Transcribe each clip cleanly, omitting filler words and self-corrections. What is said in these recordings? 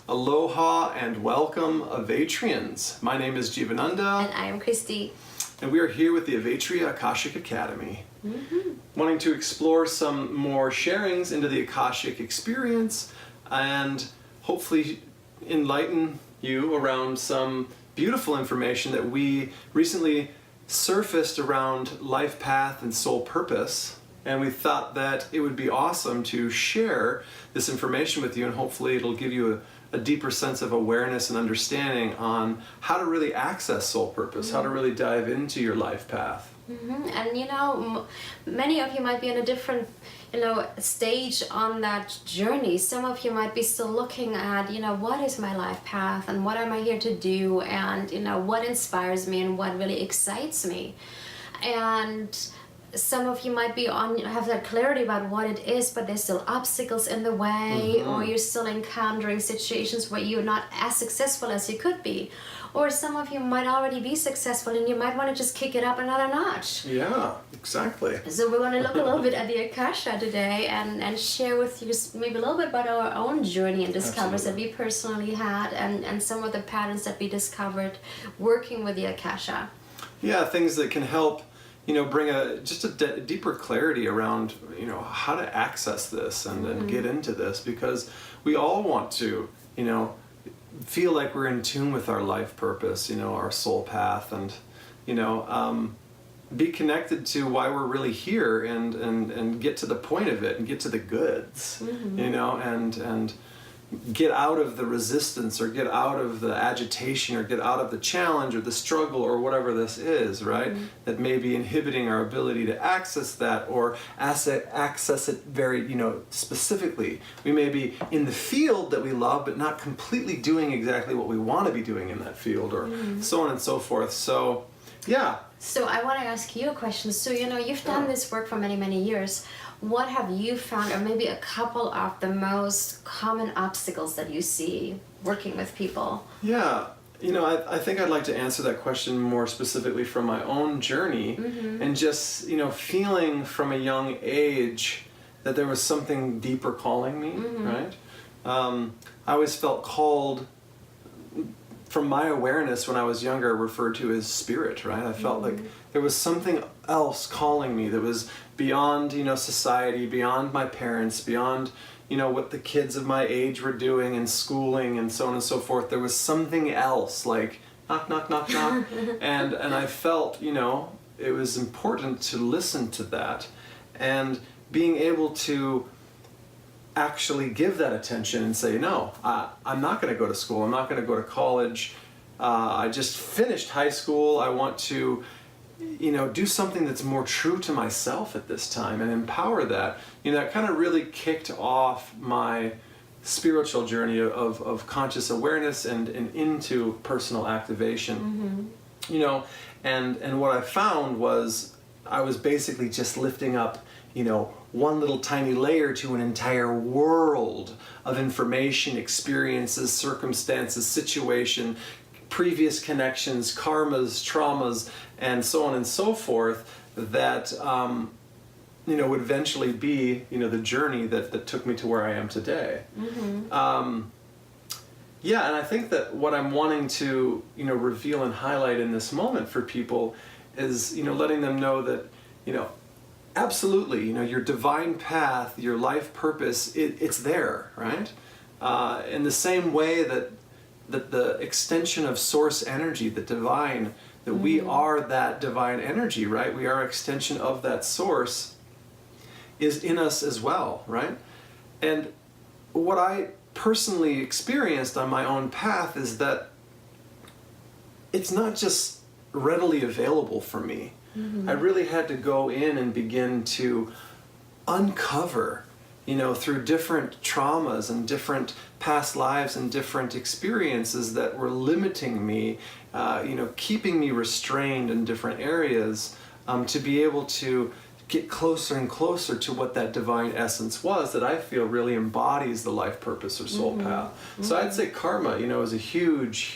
Aloha and welcome, Avatrians. My name is Jivananda. And I am Christy. And we are here with the Avatria Akashic Academy, wanting to explore some more sharings into the Akashic experience and hopefully enlighten you around some beautiful information that we recently surfaced around life path and soul purpose. And we thought that it would be awesome to share this information with you, and hopefully it'll give you a deeper sense of awareness and understanding on how to really access soul purpose, how to really dive into your life path. And many of you might be in a different stage on that journey. Some of you might be still looking at what is my life path and what am I here to do, and what inspires me and what really excites me. And some of you might be have that clarity about what it is, but there's still obstacles in the way, or you're still encountering situations where you're not as successful as you could be. Or some of you might already be successful and you might want to just kick it up another notch. Yeah, exactly. So we're going to look a little bit at the Akasha today and share with you just maybe a little bit about our own journey and discoveries that we personally had, and some of the patterns that we discovered working with the Akasha. Yeah, things that can help bring a deeper clarity around how to access this and get into this, because we all want to feel like we're in tune with our life purpose, our soul path, and be connected to why we're really here, and get to the point of it and get to the goods, and get out of the resistance, or get out of the agitation, or get out of the challenge or the struggle or whatever this is, right? That may be inhibiting our ability to access that, or access it very, specifically. We may be in the field that we love, but not completely doing exactly what we want to be doing in that field, or so on and so forth. So, yeah. So I want to ask you a question. So, you've done this work for many, many years. What have you found, or maybe a couple of the most common obstacles that you see working with people? Yeah, I think I'd like to answer that question more specifically from my own journey, and just, feeling from a young age that there was something deeper calling me, right? I always felt called, from my awareness when I was younger, referred to as spirit, right? I felt like there was something else calling me that was beyond, society, beyond my parents, beyond, what the kids of my age were doing and schooling and so on and so forth. There was something else, like knock, knock, knock, knock. and I felt, it was important to listen to that, and being able to actually give that attention and say, no, I'm not going to go to school. I'm not going to go to college. I just finished high school. I want to, do something that's more true to myself at this time and empower that. That kind of really kicked off my spiritual journey of conscious awareness and into personal activation. And what I found was I was basically just lifting up, one little tiny layer to an entire world of information, experiences, circumstances, situation, previous connections, karmas, traumas, and so on and so forth, that would eventually be the journey that took me to where I am today. And I think that what I'm wanting to reveal and highlight in this moment for people is letting them know that absolutely, your divine path, your life purpose, it's there, right? In the same way that the extension of source energy, the divine, that we are that divine energy, right? We are extension of that source, is in us as well, right? And what I personally experienced on my own path is that it's not just readily available for me. I really had to go in and begin to uncover, through different traumas and different past lives and different experiences that were limiting me, keeping me restrained in different areas, to be able to get closer and closer to what that divine essence was that I feel really embodies the life purpose or soul path. So I'd say karma, is a huge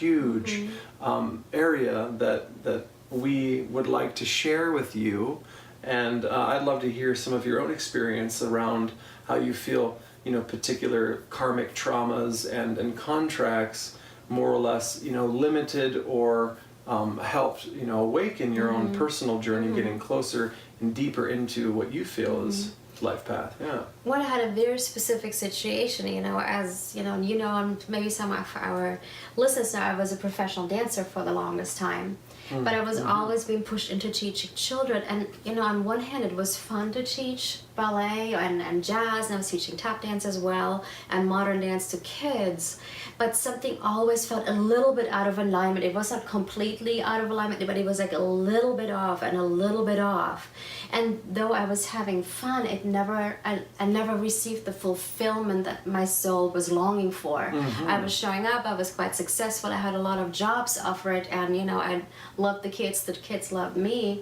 area that we would like to share with you, and I'd love to hear some of your own experience around how you feel particular karmic traumas and contracts more or less, limited or helped, awaken your own personal journey, getting closer and deeper into what you feel is life path. Yeah. Well, I had a very specific situation, as and maybe some of our listeners know, I was a professional dancer for the longest time. But I was always being pushed into teaching children, and on one hand it was fun to teach ballet and jazz, and I was teaching tap dance as well and modern dance to kids, but something always felt a little bit out of alignment. It wasn't completely out of alignment, but it was like a little bit off and a little bit off. And though I was having fun, I never received the fulfillment that my soul was longing for. I was showing up, I was quite successful, I had a lot of jobs offered, and I loved the kids loved me,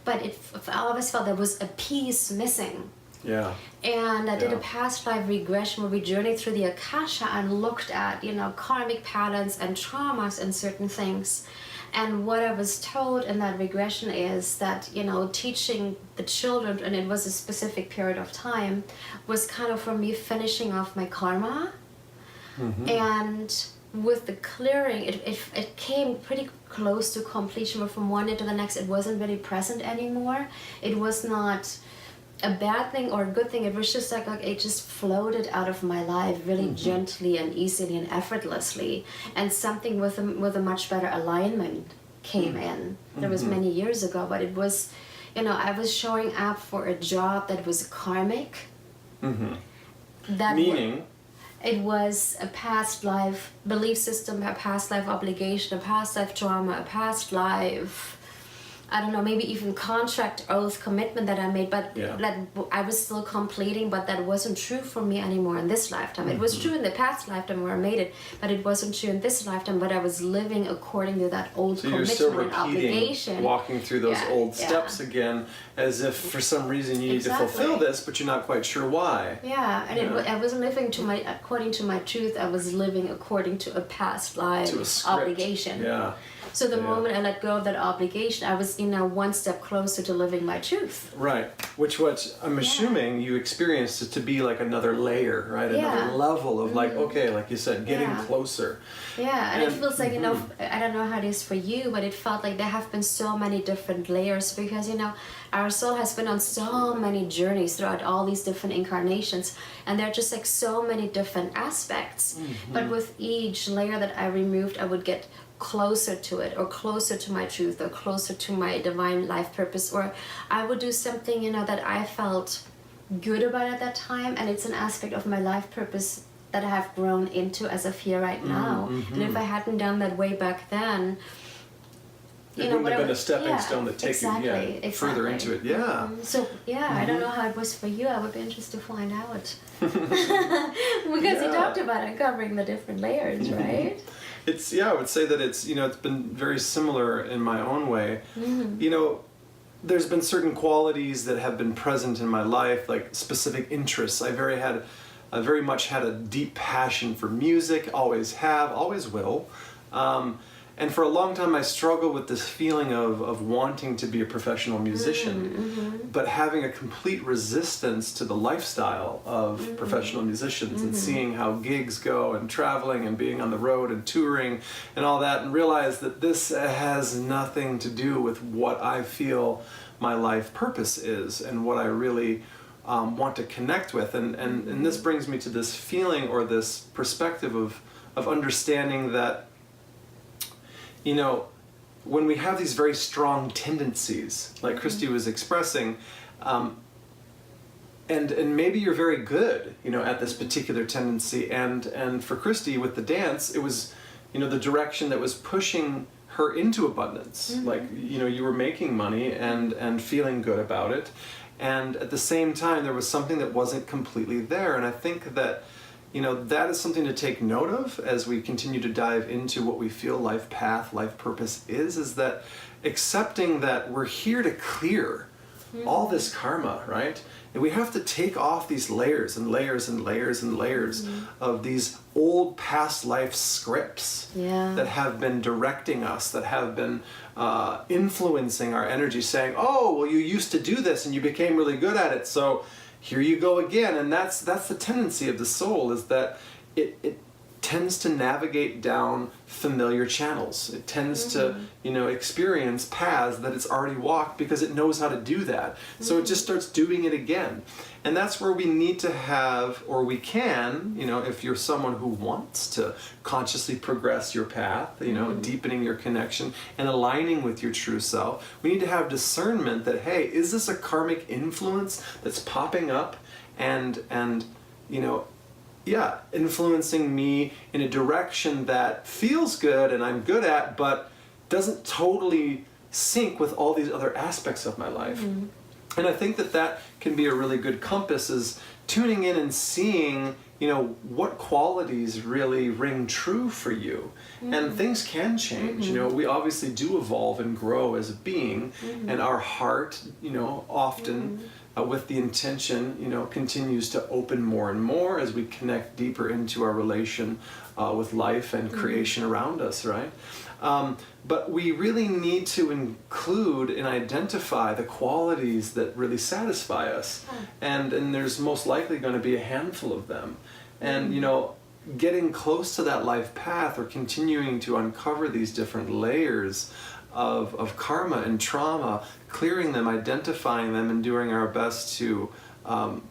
but I always felt there was a piece missing. Yeah. And I did a past life regression where we journeyed through the Akasha and looked at karmic patterns and traumas and certain things. And what I was told in that regression is that, teaching the children, and it was a specific period of time, was kind of for me finishing off my karma. And with the clearing, it came pretty close to completion, but from one day to the next, it wasn't really present anymore. It was not a bad thing or a good thing. It was just like it just floated out of my life really gently and easily and effortlessly, and something with a much better alignment came in. That was many years ago, but it was, I was showing up for a job that was karmic. That meaning it was a past life belief system, a past life obligation, a past life trauma, a past life, I don't know, maybe even contract, oath, commitment that I made, but that I was still completing, but that wasn't true for me anymore in this lifetime. It was true in the past lifetime where I made it, but it wasn't true in this lifetime, but I was living according to that old commitment and obligation. Walking through those old steps again, as if for some reason you need to fulfill this, but you're not quite sure why. Yeah, and I wasn't living according to my truth, I was living according to a past life obligation. Yeah. So the moment I let go of that obligation, I was, one step closer to living my truth. Right. Which I'm assuming you experienced it to be like another layer, right? Another level of like you said, getting closer. Yeah, and it feels like, I don't know how it is for you, but it felt like there have been so many different layers because, our soul has been on so many journeys throughout all these different incarnations, and there are just like so many different aspects. But with each layer that I removed, I would get closer to it, or closer to my truth, or closer to my divine life purpose, or I would do something that I felt good about at that time, and it's an aspect of my life purpose that I have grown into as of here right now. And if I hadn't done that way back then, it wouldn't have been a stepping stone that takes you further into it. So I don't know how it was for you. I would be interested to find out because you talked about uncovering the different layers, right? I would say that it's been very similar in my own way. There's been certain qualities that have been present in my life, like specific interests. I very much had a deep passion for music, always have, always will. And for a long time I struggled with this feeling of wanting to be a professional musician, but having a complete resistance to the lifestyle of professional musicians and seeing how gigs go and traveling and being on the road and touring and all that, and realize that this has nothing to do with what I feel my life purpose is and what I really want to connect with. And this brings me to this feeling or this perspective of understanding that when we have these very strong tendencies, like Christy was expressing, and maybe you're very good, at this particular tendency, and for Christy with the dance, it was, the direction that was pushing her into abundance. Like, you were making money and feeling good about it, and at the same time, there was something that wasn't completely there, and I think that that is something to take note of as we continue to dive into what we feel life path, life purpose is that accepting that we're here to clear all this karma, right? And we have to take off these layers and layers and layers and layers of these old past life scripts that have been directing us, that have been influencing our energy, saying, oh, well, you used to do this and you became really good at it, so here you go again. And that's the tendency of the soul, is that it tends to navigate down familiar channels. It tends to, experience paths that it's already walked because it knows how to do that. So it just starts doing it again. And that's where we need to have, or we can, if you're someone who wants to consciously progress your path, deepening your connection and aligning with your true self, we need to have discernment that, hey, is this a karmic influence that's popping up and influencing me in a direction that feels good and I'm good at, but doesn't totally sync with all these other aspects of my life. And I think that can be a really good compass, is tuning in and seeing, what qualities really ring true for you. And things can change. We obviously do evolve and grow as a being, and our heart, often with the intention, continues to open more and more as we connect deeper into our relation with life and creation around us, right? But we really need to include and identify the qualities that really satisfy us. And there's most likely going to be a handful of them. And, getting close to that life path, or continuing to uncover these different layers of karma and trauma, clearing them, identifying them, and doing our best to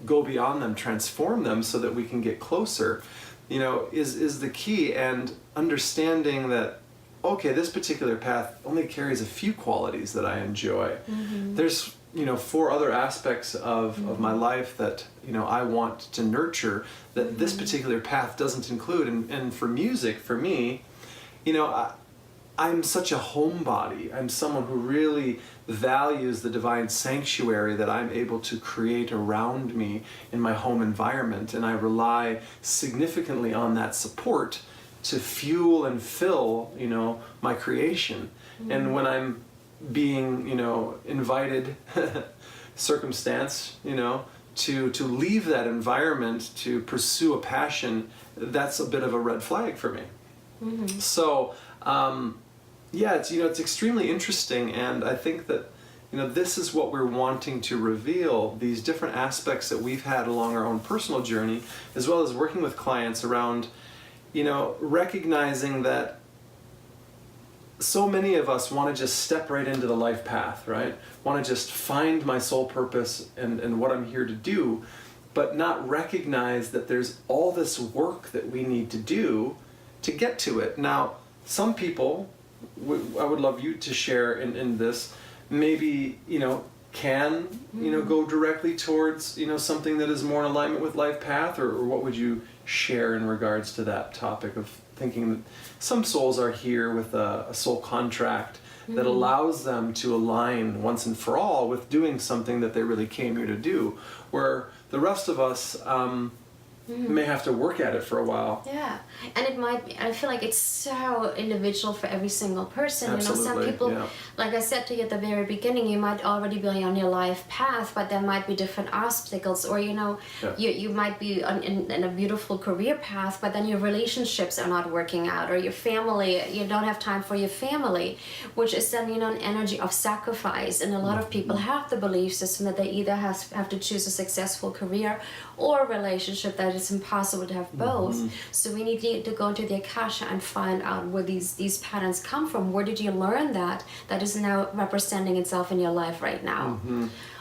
go beyond them, transform them so that we can get closer, is the key. And understanding that, okay, this particular path only carries a few qualities that I enjoy. There's, 4 other aspects of my life that, I want to nurture that this particular path doesn't include. And for music, for me, I'm such a homebody. I'm someone who really values the divine sanctuary that I'm able to create around me in my home environment. And I rely significantly on that support to fuel and fill, my creation. And when I'm being, invited, circumstance, to leave that environment to pursue a passion, that's a bit of a red flag for me. So, it's extremely interesting, and I think that, this is what we're wanting to reveal, these different aspects that we've had along our own personal journey, as well as working with clients around, recognizing that so many of us want to just step right into the life path, right? Want to just find my soul purpose and what I'm here to do, but not recognize that there's all this work that we need to do to get to it. Now, some people, I would love you to share in this, maybe, can, go directly towards, something that is more in alignment with life path, or what would you share in regards to that topic of thinking that some souls are here with a soul contract that allows them to align once and for all with doing something that they really came here to do, where the rest of us may have to work at it for a while. Yeah, and it might be, I feel like it's so individual for every single person. Absolutely, some people, yeah. like I said to you at the very beginning, you might already be on your life path, but there might be different obstacles, or you might be in a beautiful career path, but then your relationships are not working out, or your family, you don't have time for your family, which is then an energy of sacrifice. And a lot of people have the belief system that they either have to choose a successful career or a relationship that it's impossible to have both. So we need to go into the Akasha and find out where these patterns come from. Where did you learn that is now representing itself in your life right now?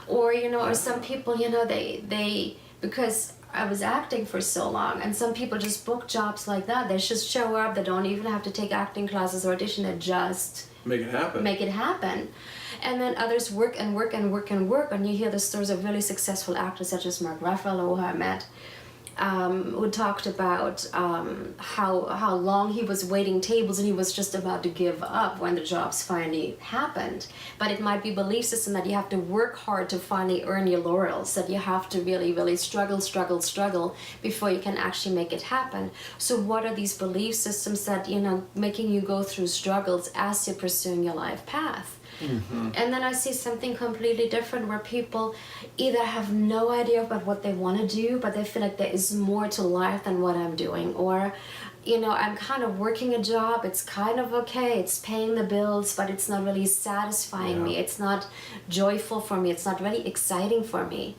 Or or some people, they because I was acting for so long, and some people just book jobs like that. They just show up. They don't even have to take acting classes or audition. They just make it happen. And then others work and work and work and work, and you hear the stories of really successful actors such as Mark Ruffalo, who I met, who talked about how long he was waiting tables and he was just about to give up when the jobs finally happened. But it might be belief system that you have to work hard to finally earn your laurels, that you have to really, really struggle before you can actually make it happen. So what are these belief systems that, making you go through struggles as you're pursuing your life path? And then I see something completely different, where people either have no idea about what they want to do, but they feel like there is more to life than what I'm doing, or I'm kind of working a job, it's kind of okay, it's paying the bills, but it's not really satisfying me, it's not joyful for me, it's not really exciting for me.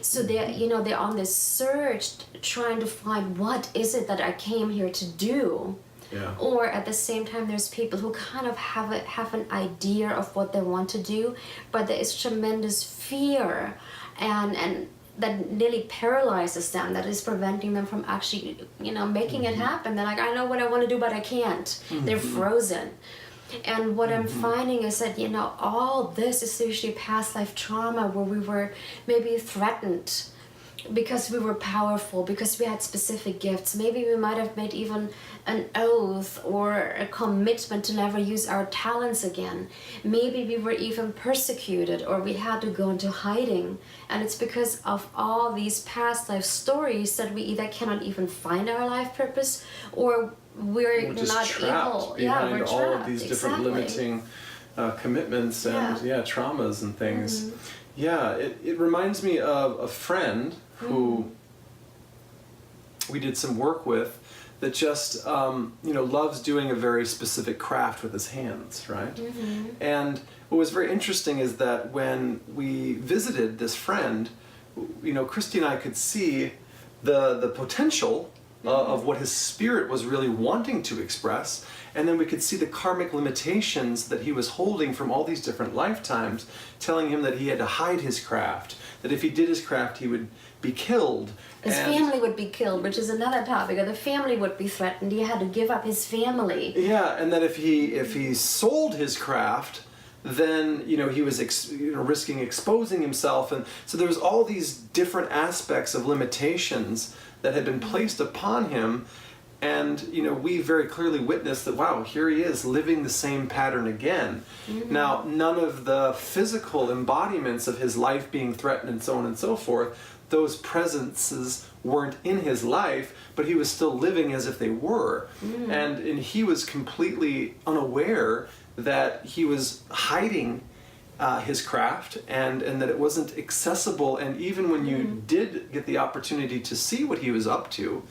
So they're, you know, they're on this search trying to find what is it that I came here to do. Yeah. Or at the same time, there's people who kind of have an idea of what they want to do, but there is tremendous fear and that nearly paralyzes them, that is preventing them from actually, you know, making it happen. They're like, I know what I want to do, but I can't. They're frozen. And what I'm finding is that, you know, all this is usually past life trauma where we were maybe threatened because we were powerful, because we had specific gifts. Maybe we might have made even an oath or a commitment to never use our talents again. Maybe we were even persecuted, or we had to go into hiding. And it's because of all these past life stories that we either cannot even find our life purpose, or we're just not trapped able. behind we're all trapped. of these different limiting commitments and traumas and things. Yeah, it reminds me of a friend who we did some work with that just you know, loves doing a very specific craft with his hands, right? And what was very interesting is that when we visited this friend, you know, Christy and I could see the potential of what his spirit was really wanting to express, and then we could see the karmic limitations that he was holding from all these different lifetimes, telling him that he had to hide his craft, that if he did his craft he would be killed. His family would be killed, which is another topic. Or the family would be threatened. He had to give up his family. Yeah, and that if he sold his craft, then, you know, he was risking exposing himself, and so there was all these different aspects of limitations that had been placed upon him. And, you know, we very clearly witnessed that, wow, here he is living the same pattern again. Now, none of the physical embodiments of his life being threatened and so on and so forth, those presences weren't in his life, but he was still living as if they were. And he was completely unaware that he was hiding his craft, and that it wasn't accessible. And even when you did get the opportunity to see what he was up to,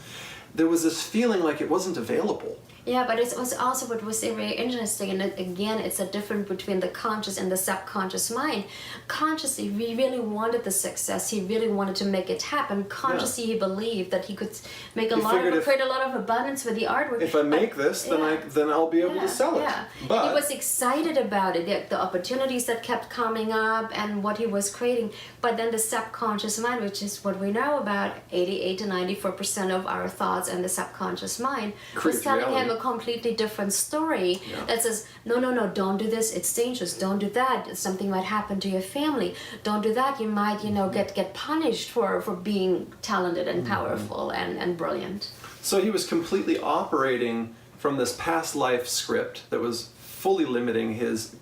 there was this feeling like it wasn't available. Yeah, but it was also what was very interesting, and again, it's a difference between the conscious and the subconscious mind. Consciously, he really wanted the success. He really wanted to make it happen. Consciously, he believed that he could make create a lot of abundance with the artwork. If I make this, then I'll be able to sell it. Yeah. But he was excited about it, the opportunities that kept coming up and what he was creating. But then the subconscious mind, which is what we know about, 88 to 94% of our thoughts and the subconscious mind, was telling him a completely different story that says, no, don't do this, it's dangerous, don't do that, something might happen to your family, don't do that, you might, you know, get punished for being talented and powerful and brilliant. So he was completely operating from this past life script that was fully limiting his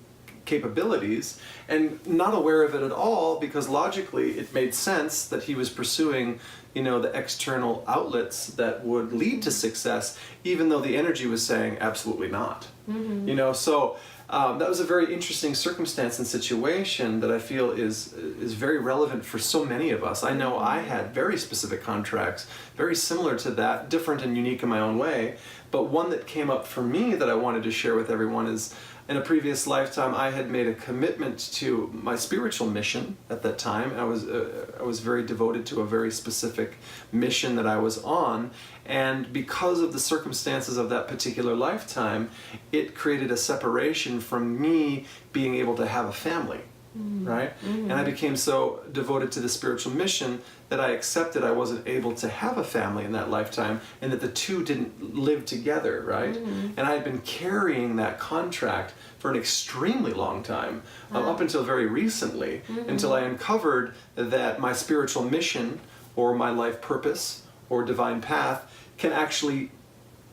capabilities, and not aware of it at all, because logically it made sense that he was pursuing, you know, the external outlets that would lead to success, even though the energy was saying absolutely not. You know, so that was a very interesting circumstance and situation that I feel is very relevant for so many of us. I know I had very specific contracts, very similar to that, different and unique in my own way, but one that came up for me that I wanted to share with everyone is, in a previous lifetime, I had made a commitment to my spiritual mission at that time. I was very devoted to a very specific mission that I was on, and because of the circumstances of that particular lifetime, it created a separation from me being able to have a family, right? And I became so devoted to the spiritual mission that I accepted I wasn't able to have a family in that lifetime, and that the two didn't live together, right? And I had been carrying that contract for an extremely long time, up until very recently, until I uncovered that my spiritual mission, or my life purpose, or divine path, can actually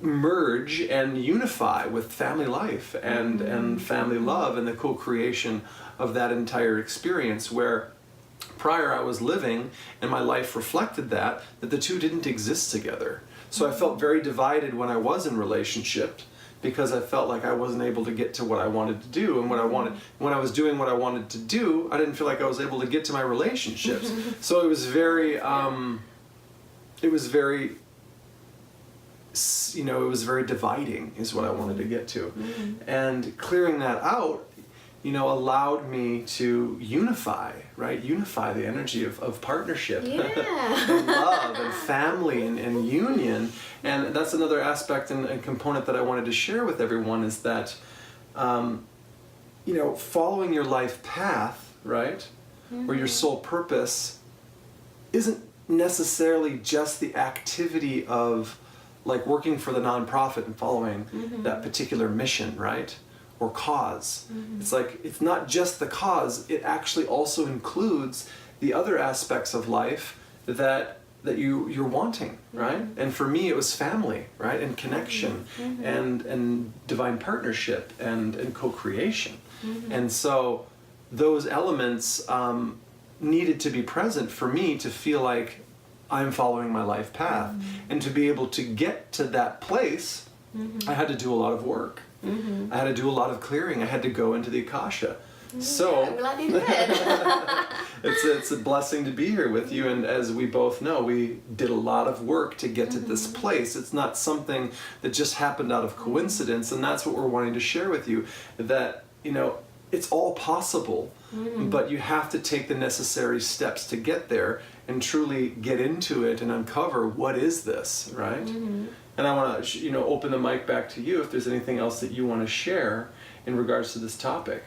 merge and unify with family life and family love, and the co-creation of that entire experience, where prior I was living, and my life reflected that the two didn't exist together. So I felt very divided when I was in relationship, because I felt like I wasn't able to get to what I wanted to do, and when I was doing what I wanted to do, I didn't feel like I was able to get to my relationships. So it was very, you know, it was very dividing, is what I wanted to get to. And clearing that out, allowed me to unify the energy of partnership and love and family and union. And that's another aspect and component that I wanted to share with everyone, is that following your life path, right, or your soul purpose, isn't necessarily just the activity of like working for the nonprofit and following that particular mission, right, or cause. It's like, it's not just the cause, it actually also includes the other aspects of life that you're wanting, right? And for me, it was family, right, and connection, and divine partnership, and co-creation. And so those elements needed to be present for me to feel like I'm following my life path. And to be able to get to that place, I had to do a lot of work. I had to do a lot of clearing. I had to go into the Akasha. So I'm glad you did. it's a blessing to be here with you, and as we both know, we did a lot of work to get to this place. It's not something that just happened out of coincidence, and that's what we're wanting to share with you, that it's all possible, but you have to take the necessary steps to get there and truly get into it and uncover what is this, right? And I want to open the mic back to you if there's anything else that you want to share in regards to this topic.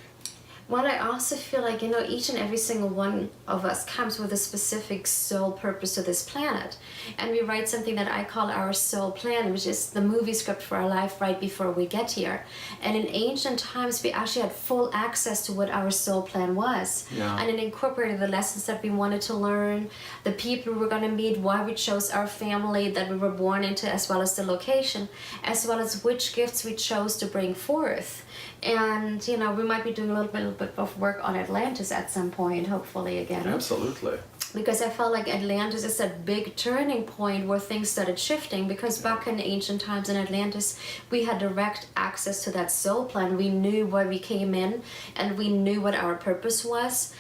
Well, I also feel like, each and every single one of us comes with a specific soul purpose to this planet. And we write something that I call our soul plan, which is the movie script for our life right before we get here. And in ancient times, we actually had full access to what our soul plan was. And it incorporated the lessons that we wanted to learn, the people we were going to meet, why we chose our family that we were born into, as well as the location, as well as which gifts we chose to bring forth. And, we might be doing a little bit of work on Atlantis at some point, hopefully again. Absolutely. Because I felt like Atlantis is that big turning point where things started shifting, because back in ancient times in Atlantis, we had direct access to that soul plan. We knew why we came in, and we knew what our purpose was.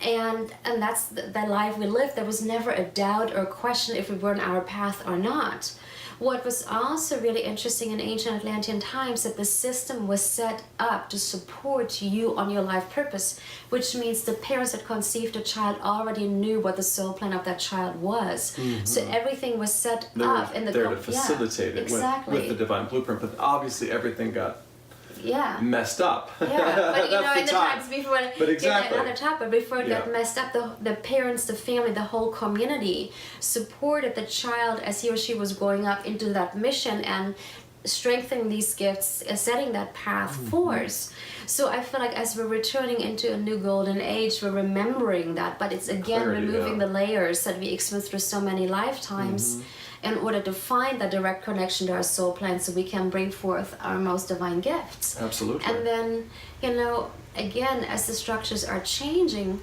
And that's the life we lived. There was never a doubt or question if we were on our path or not. What was also really interesting in ancient Atlantean times, that the system was set up to support you on your life purpose, which means the parents that conceived a child already knew what the soul plan of that child was. So everything was set up in the there to facilitate it with the divine blueprint, but obviously everything got messed up. But in the times before, but exactly. But before it got messed up, the parents, the family, the whole community supported the child as he or she was growing up into that mission and strengthening these gifts, setting that path forth. So I feel like as we're returning into a new golden age, we're remembering that, but it's again removing the layers that we experienced through so many lifetimes, in order to find that direct connection to our soul plan, so we can bring forth our most divine gifts. Absolutely. And then, again, as the structures are changing,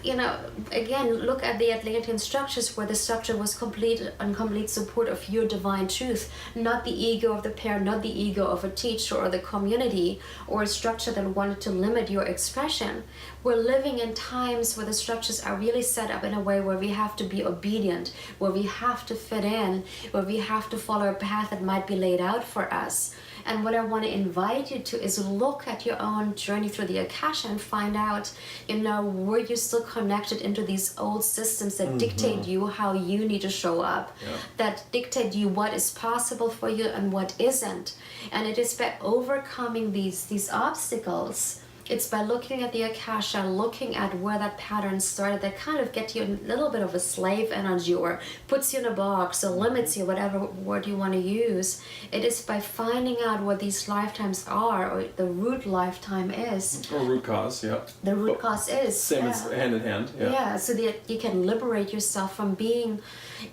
again, look at the Atlantean structures, where the structure was complete support of your divine truth, not the ego of the parent, not the ego of a teacher or the community, or a structure that wanted to limit your expression. We're living in times where the structures are really set up in a way where we have to be obedient, where we have to fit in, where we have to follow a path that might be laid out for us. And what I want to invite you to is look at your own journey through the Akasha and find out, were you still connected into these old systems that dictate you how you need to show up, that dictate you what is possible for you and what isn't. And it is by overcoming these obstacles. It's by looking at the Akasha, looking at where that pattern started, that kind of get you a little bit of a slave energy, or puts you in a box, or limits you, whatever word you want to use. It is by finding out what these lifetimes are, or the root lifetime is. Or root cause, The root cause is. Same as hand in hand, so that you can liberate yourself from being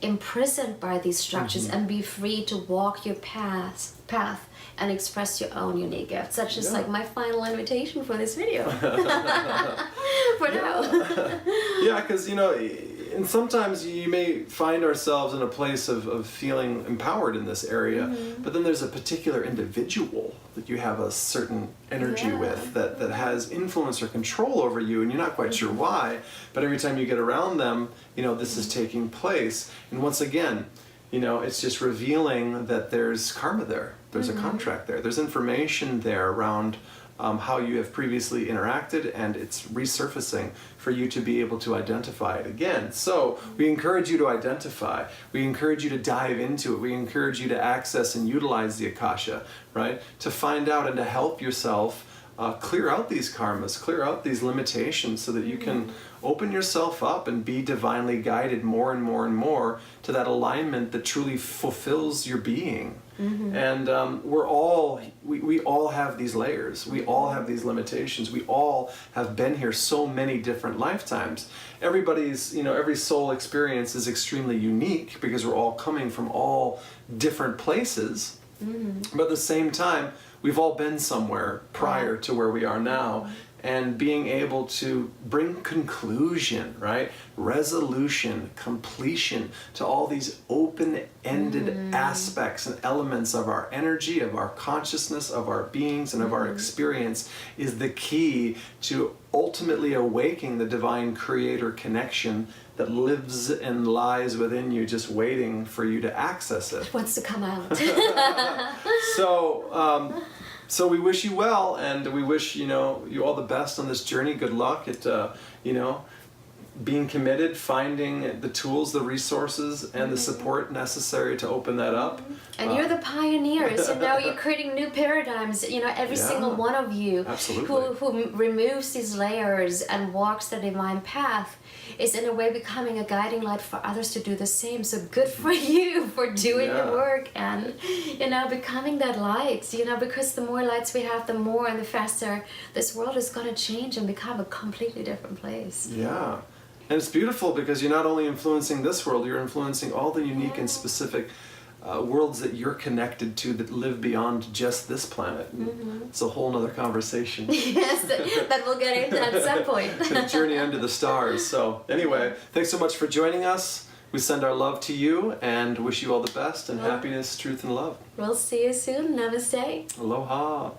imprisoned by these structures and be free to walk your path and express your own unique gifts. That's just like my final invitation for this video. For now. Because, and sometimes you may find ourselves in a place of feeling empowered in this area, but then there's a particular individual that you have a certain energy with that has influence or control over you, and you're not quite sure why, but every time you get around them, this is taking place. And once again, it's just revealing that there's karma there. There's a contract there. There's information there around how you have previously interacted, and it's resurfacing for you to be able to identify it again. So we encourage you to identify. We encourage you to dive into it. We encourage you to access and utilize the Akasha, right? To find out and to help yourself clear out these karmas, clear out these limitations so that you can open yourself up and be divinely guided more and more and more to that alignment that truly fulfills your being. And we all have these layers. We all have these limitations. We all have been here so many different lifetimes. Everybody's, every soul experience is extremely unique because we're all coming from all different places. But at the same time, we've all been somewhere prior to where we are now, and being able to bring conclusion, right? Resolution, completion to all these open-ended aspects and elements of our energy, of our consciousness, of our beings, and of our experience is the key to ultimately awaking the divine creator connection that lives and lies within you, just waiting for you to access it. Wants to come out. So we wish you well, and we wish you all the best on this journey. Good luck at being committed, finding the tools, the resources, and the support necessary to open that up. And you're the pioneers. You're creating new paradigms. Every single one of you who removes these layers and walks the divine path is in a way becoming a guiding light for others to do the same. So good for you for doing the work and becoming that light. Because the more lights we have, the more and the faster this world is going to change and become a completely different place. Yeah. And it's beautiful because you're not only influencing this world, you're influencing all the unique and specific worlds that you're connected to that live beyond just this planet. It's a whole nother conversation. Yes, that we'll get into at some point. The journey under the stars. So anyway, thanks so much for joining us. We send our love to you and wish you all the best and happiness, truth, and love. We'll see you soon. Namaste. Aloha.